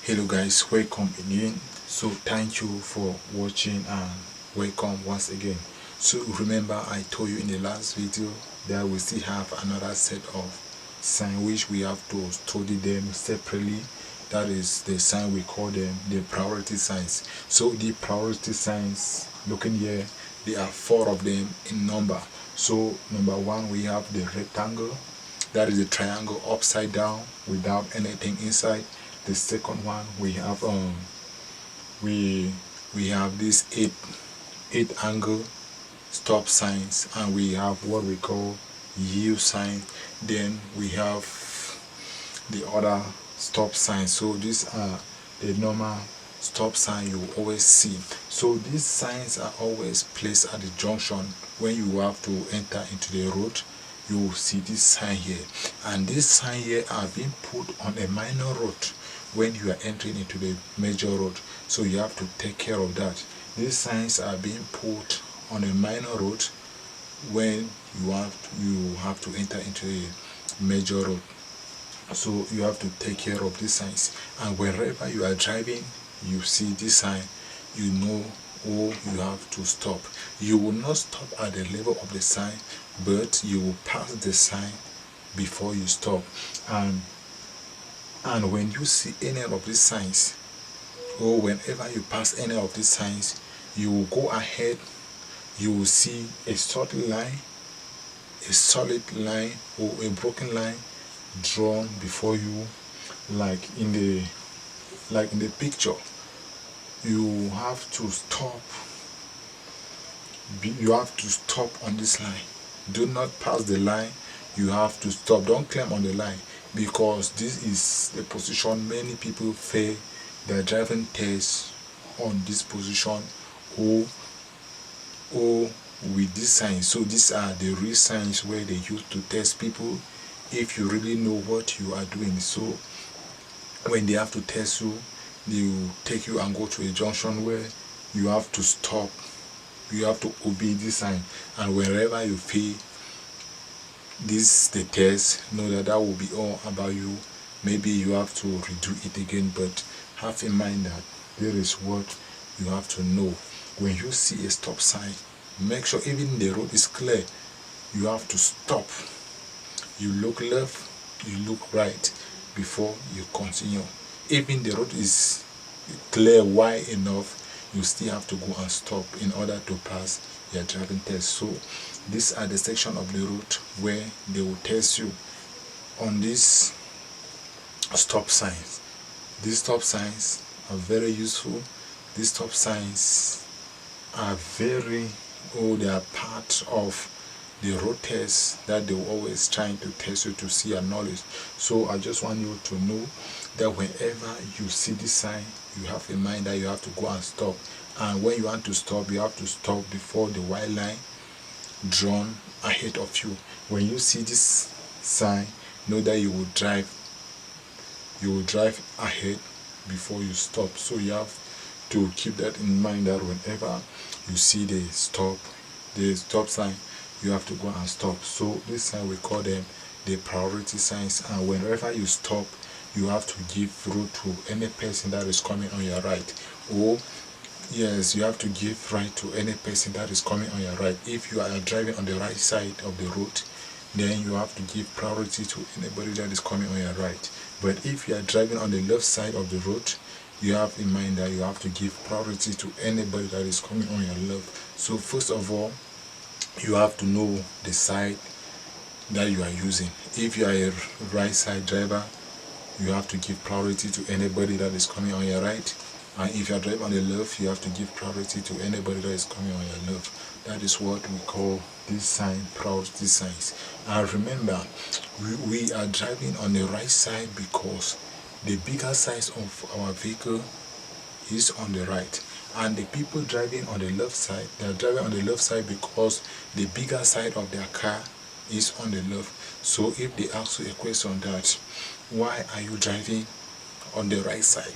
Hello guys, welcome again. So thank you for watching and welcome once again. So remember I told you in the last video that we still have another set of signs which we have to study them separately. That is the sign we call them the priority signs. So the priority signs, looking here, there are 4 of them in number. So number 1, we have the rectangle. That is the triangle upside down without anything inside. The second one, we have we have this eight angle stop signs, and we have what we call yield sign. Then we have the other stop signs. So these are the normal stop sign you always see. So these signs are always placed at the junction when you have to enter into the road. You will see this sign here, and this sign here are being put on a minor road when you are entering into the major road. So you have to take care of that. These signs are being put on a minor road when you have to enter into a major road. So you have to take care of these signs, and wherever you are driving, you see this sign, you know, or you have to stop. You will not stop at the level of the sign, but you will pass the sign before you stop. And when you see any of these signs, or whenever you pass any of these signs, you will go ahead, you will see a solid line or a broken line drawn before you, like in the picture. You have to stop. You have to stop on this line. Do not pass the line. You have to stop. Don't climb on the line, because this is the position many people fail their driving test on this position, or with this sign. So these are the real signs where they use to test people if you really know what you are doing. So when they have to test you, they will take you and go to a junction where you have to stop. You have to obey this sign, and wherever you fail the test, know that will be all about you. Maybe you have to redo it again, but have in mind that there is what you have to know. When you see a stop sign, make sure even the road is clear. You have to stop. You look left, you look right before you continue. Even the road is clear, wide enough, you still have to go and stop in order to pass your driving test. So these are the section of the road where they will test you on these stop signs. These stop signs are very useful. These stop signs are they are part of the road test that they were always trying to test you to see your knowledge. So I just want you to know that whenever you see this sign, you have in mind that you have to go and stop. And when you want to stop, you have to stop before the white line drawn ahead of you. When you see this sign, know that you will drive ahead before you stop. So you have to keep that in mind, that whenever you see the stop sign, you have to go and stop. So this sign, we call them the priority signs, and whenever you stop, you have to give road to any person that is coming on your right. Or yes, you have to give right to any person that is coming on your right. If you are driving on the right side of the road, then you have to give priority to anybody that is coming on your right. But if you are driving on the left side of the road, you have in mind that you have to give priority to anybody that is coming on your left. So first of all, you have to know the side that you are using. If you are a right side driver, you have to give priority to anybody that is coming on your right. And if you are driving on the left, you have to give priority to anybody that is coming on your left. That is what we call this sign, priority signs. And remember, we are driving on the right side because the bigger size of our vehicle is on the right, and the people driving on the left side, they are driving on the left side because the bigger side of their car is on the left. So if they ask you a question that, why are you driving on the right side?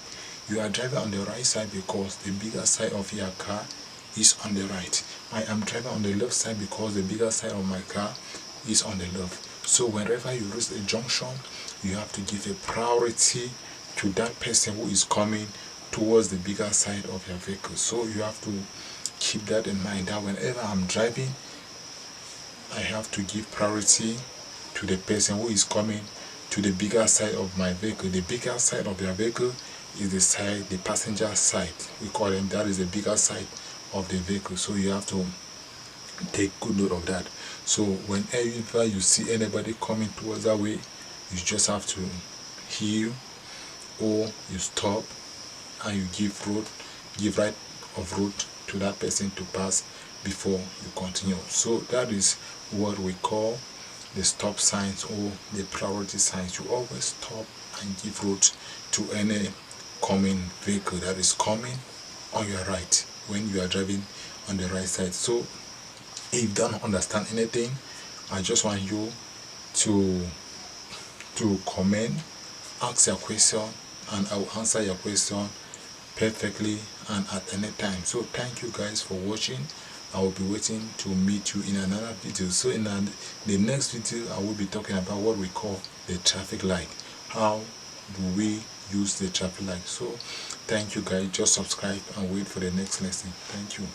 You are driving on the right side because the bigger side of your car is on the right. I am driving on the left side because the bigger side of my car is on the left. So whenever you reach a junction, you have to give a priority to that person who is coming towards the bigger side of your vehicle. So you have to keep that in mind, that whenever I'm driving, I have to give priority to the person who is coming to the bigger side of my vehicle. The bigger side of your vehicle is the passenger side. We call them, that is the bigger side of the vehicle. So you have to take good note of that. So whenever you see anybody coming towards that way, you just have to heal, or you stop and you give right of road to that person to pass before you continue. So that is what we call the stop signs or the priority signs. You always stop and give road to any coming vehicle that is coming on your right when you are driving on the right side. So if you don't understand anything, I just want you to comment, ask your question, and I will answer your question perfectly and at any time. So thank you guys for watching. I will be waiting to meet you in another video. So in the next video, I will be talking about what we call the traffic light. How do we use the traffic light? So thank you guys. Just subscribe and wait for the next lesson. Thank you.